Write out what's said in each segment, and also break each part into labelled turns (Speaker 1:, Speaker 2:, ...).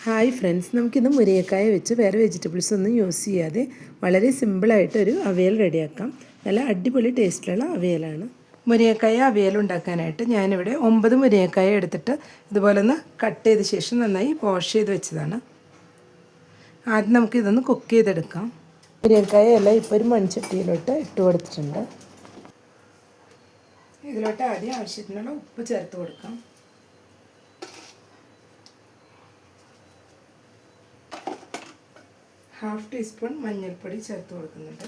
Speaker 1: Hi friends, നമുക്കിന്ന് മുരിങ്ങക്കായ വെച്ച് വേറെ വെജിറ്റബിൾസ് ഒന്നും യൂസ് ചെയ്യാതെ വളരെ സിമ്പിളായിട്ടൊരു അവിയൽ റെഡിയാക്കാം. നല്ല അടിപൊളി ടേസ്റ്റിലുള്ള അവിയലാണ്. മുരിങ്ങക്കായ അവിയൽ ഉണ്ടാക്കാനായിട്ട് ഞാനിവിടെ 9 മുരിങ്ങക്കായ എടുത്തിട്ട് ഇതുപോലെ ഒന്ന് കട്ട് ചെയ്ത ശേഷം നന്നായി വാഷ് ചെയ്ത് വെച്ചതാണ്. ആദ്യം നമുക്കിതൊന്ന് കുക്ക് ചെയ്തെടുക്കാം. മുരിങ്ങക്കായ എല്ലാം ഇപ്പോൾ ഒരു മൺചട്ടിയിലോട്ട് ഇട്ട് കൊടുത്തിട്ടുണ്ട്. ഇതിലോട്ട് ആദ്യം ആവശ്യത്തിനുള്ള ഉപ്പ് ചേർത്ത് കൊടുക്കാം. ഹാഫ് ടീസ്പൂൺ മഞ്ഞൾപ്പൊടി ചേർത്ത് കൊടുക്കുന്നുണ്ട്.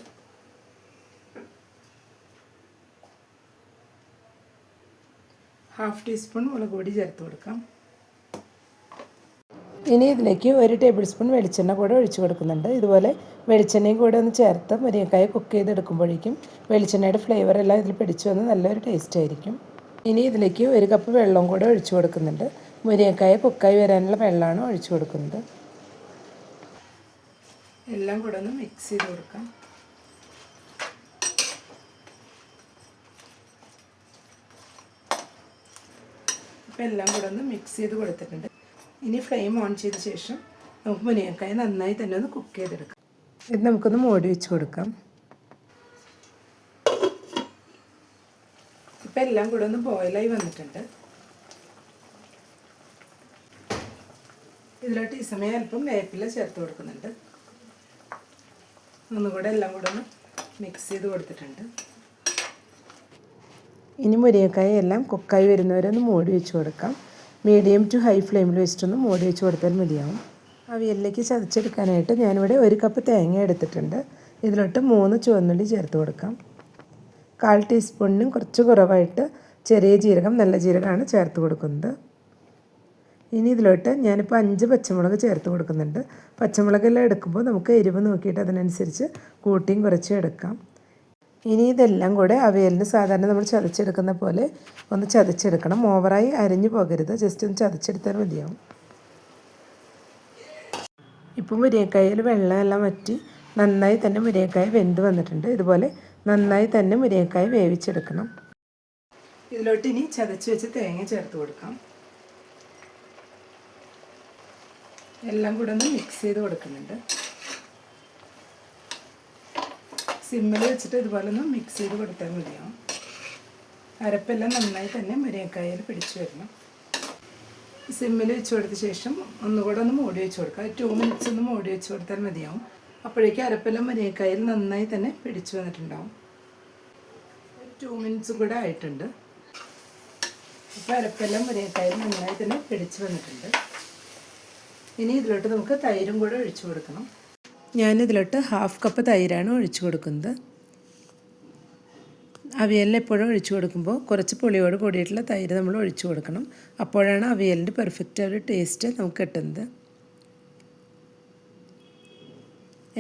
Speaker 1: ഹാഫ് ടീസ്പൂൺ മുളക് പൊടി ചേർത്ത് കൊടുക്കാം. ഇനി ഇതിലേക്ക് 1 ടേബിൾ സ്പൂൺ വെളിച്ചെണ്ണ കൂടെ ഒഴിച്ചു കൊടുക്കുന്നുണ്ട്. ഇതുപോലെ വെളിച്ചെണ്ണയും കൂടെ ഒന്ന് ചേർത്ത് മുരിങ്ങക്കായ കുക്ക് ചെയ്തെടുക്കുമ്പോഴേക്കും വെളിച്ചെണ്ണയുടെ ഫ്ലേവർ എല്ലാം ഇതിൽ പിടിച്ചു വന്ന് നല്ലൊരു ടേസ്റ്റ് ആയിരിക്കും. ഇനി ഇതിലേക്ക് 1 കപ്പ് വെള്ളം കൂടെ ഒഴിച്ചു കൊടുക്കുന്നുണ്ട്. മുരിങ്ങക്കായ കുക്കായി വരാനുള്ള വെള്ളമാണ് ഒഴിച്ചു കൊടുക്കുന്നത്. എല്ലാം കൂടെ ഒന്ന് മിക്സ് ചെയ്ത് കൊടുക്കാം. ഇപ്പം എല്ലാം കൂടെ ഒന്ന് മിക്സ് ചെയ്ത് കൊടുത്തിട്ടുണ്ട്. ഇനി ഫ്ലെയിം ഓൺ ചെയ്ത ശേഷം നമുക്ക് മുരിങ്ങക്കായ നന്നായി തന്നെ ഒന്ന് കുക്ക് ചെയ്തെടുക്കാം. ഇത് നമുക്കൊന്ന് മൂടി വെച്ച് കൊടുക്കാം. ഇപ്പം എല്ലാം കൂടെ ഒന്ന് ബോയിലായി വന്നിട്ടുണ്ട്. ഇതിലോട്ട് ഈ സമയം അല്പം വേപ്പില ചേർത്ത് കൊടുക്കുന്നുണ്ട്. ഒന്നുകൂടെ എല്ലാം കൂടെ ഒന്ന് മിക്സ് ചെയ്ത് കൊടുത്തിട്ടുണ്ട്. ഇനി മുരിങ്ങക്കായ എല്ലാം കുക്കായി വരുന്നവരെ ഒന്ന് മൂടി വെച്ച് കൊടുക്കാം. മീഡിയം ടു ഹൈ ഫ്ലെയിമിൽ വെച്ചിട്ടൊന്ന് മൂടി വെച്ച് കൊടുത്താൽ മതിയാവും. അവിയലിലേക്ക് ചതച്ചെടുക്കാനായിട്ട് ഞാനിവിടെ 1 കപ്പ് തേങ്ങ എടുത്തിട്ടുണ്ട്. ഇതിലോട്ട് 3 ചുവന്നുള്ളി ചേർത്ത് കൊടുക്കാം. 1/4 ടീസ്പൂണിനും കുറച്ച് കുറവായിട്ട് ചെറിയ ജീരകം, നല്ല ജീരകമാണ് ചേർത്ത് കൊടുക്കുന്നത്. ഇനി ഇതിലോട്ട് ഞാനിപ്പോൾ 5 പച്ചമുളക് ചേർത്ത് കൊടുക്കുന്നുണ്ട്. പച്ചമുളകെല്ലാം എടുക്കുമ്പോൾ നമുക്ക് എരിവ് നോക്കിയിട്ട് അതിനനുസരിച്ച് കൂട്ടിയും കുറച്ചും എടുക്കാം. ഇനി ഇതെല്ലാം കൂടെ അവിയലിന് സാധാരണ നമ്മൾ ചതച്ചെടുക്കുന്ന പോലെ ഒന്ന് ചതച്ചെടുക്കണം. ഓവറായി അരിഞ്ഞു പോകരുത്, ജസ്റ്റ് ഒന്ന് ചതച്ചെടുത്താൽ മതിയാവും. ഇപ്പോൾ മുരിങ്ങക്കായയിൽ വെള്ളമെല്ലാം വറ്റി നന്നായി തന്നെ മുരിങ്ങക്കായ വെന്ത് വന്നിട്ടുണ്ട്. ഇതുപോലെ നന്നായി തന്നെ മുരിങ്ങക്കായ വേവിച്ചെടുക്കണം. ഇതിലോട്ട് ഇനി ചതച്ച് വെച്ച് തേങ്ങ ചേർത്ത് കൊടുക്കാം. എല്ലാം കൂടെ ഒന്ന് മിക്സ് ചെയ്ത് കൊടുക്കുന്നുണ്ട്. സിമ്മിൽ വെച്ചിട്ട് ഇതുപോലെ ഒന്ന് മിക്സ് ചെയ്ത് കൊടുത്താൽ മതിയാവും. അരപ്പെല്ലാം നന്നായി തന്നെ മുരിങ്ങക്കായയിൽ പിടിച്ചു വരണം. സിമ്മിൽ വെച്ച് കൊടുത്ത ശേഷം ഒന്നുകൂടെ ഒന്ന് മൂടി വെച്ച് കൊടുക്കുക. 2 മിനിറ്റ്സ് ഒന്ന് മൂടി വെച്ച് കൊടുത്താൽ മതിയാവും. അപ്പോഴേക്കും അരപ്പെല്ലാം മുരിങ്ങക്കായയിൽ നന്നായി തന്നെ പിടിച്ചു വന്നിട്ടുണ്ടാവും. 2 മിനിറ്റ്സ് കൂടെ ആയിട്ടുണ്ട്. ഇപ്പോൾ അരപ്പെല്ലാം മുരിങ്ങക്കായയിൽ നന്നായി തന്നെ പിടിച്ചു വന്നിട്ടുണ്ട്. ഇനി ഇതിലോട്ട് നമുക്ക് തൈരും കൂടെ ഒഴിച്ചു കൊടുക്കണം. ഞാനിതിലോട്ട് 1/2 കപ്പ് തൈരാണ് ഒഴിച്ചു കൊടുക്കുന്നത്. അവിയലിൽ എപ്പോഴും ഒഴിച്ചു കൊടുക്കുമ്പോൾ കുറച്ച് പുളിയോട് കൂടിയിട്ടുള്ള തൈര് നമ്മൾ ഒഴിച്ചു കൊടുക്കണം. അപ്പോഴാണ് അവിയലിൻ്റെ പെർഫെക്റ്റ് ഒരു ടേസ്റ്റ് നമുക്ക് കിട്ടുന്നത്.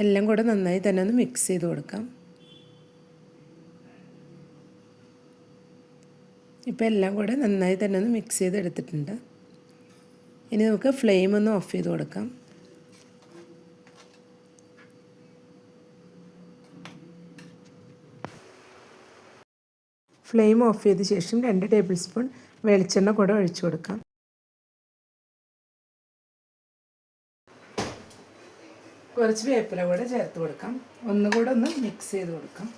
Speaker 1: എല്ലാം കൂടെ നന്നായി തന്നെ ഒന്ന് മിക്സ് ചെയ്ത് കൊടുക്കാം. ഇപ്പോൾ എല്ലാം കൂടെ നന്നായി തന്നെ ഒന്ന് മിക്സ് ചെയ്ത് എടുത്തിട്ടുണ്ട്. ഇനി നമുക്ക് ഫ്ലെയിം ഒന്ന് ഓഫ് ചെയ്ത് കൊടുക്കാം. ഫ്ലെയിം ഓഫ് ചെയ്ത ശേഷം 2 ടേബിൾ സ്പൂൺ വെളിച്ചെണ്ണ കൂടെ ഒഴിച്ചു കൊടുക്കാം. കുറച്ച് വേപ്പില കൂടെ ചേർത്ത് കൊടുക്കാം. ഒന്നുകൂടെ ഒന്ന് മിക്സ് ചെയ്ത് കൊടുക്കാം.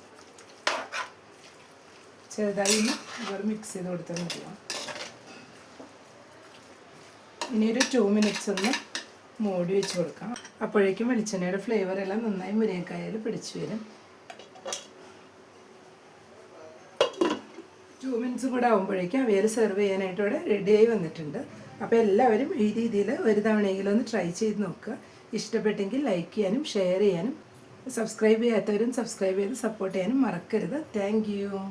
Speaker 1: ചെറുതായി ഇതുപോലെ മിക്സ് ചെയ്ത് കൊടുത്താൽ മതിയാവും. ഇനി ഒരു 2 മിനിറ്റ്സ് ഒന്ന് മൂടി വെച്ച് കൊടുക്കാം. അപ്പോഴേക്കും വെളിച്ചെണ്ണയുടെ ഫ്ലേവർ എല്ലാം നന്നായി മുരിങ്ങക്കായയിൽ പിടിച്ചു വരും. 2 മിനിറ്റ്സ് കൂടെ ആകുമ്പോഴേക്കും അവിയൽ സെർവ് ചെയ്യാനായിട്ട് ഇവിടെ റെഡിയായി വന്നിട്ടുണ്ട്. അപ്പോൾ എല്ലാവരും ഈ രീതിയിൽ ഒരു തവണയെങ്കിലും ഒന്ന് ട്രൈ ചെയ്ത് നോക്കുക. ഇഷ്ടപ്പെട്ടെങ്കിൽ ലൈക്ക് ചെയ്യാനും ഷെയർ ചെയ്യാനും സബ്സ്ക്രൈബ് ചെയ്യാത്തവരും സബ്സ്ക്രൈബ് ചെയ്ത് സപ്പോർട്ട് ചെയ്യാനും മറക്കരുത്. Thank you.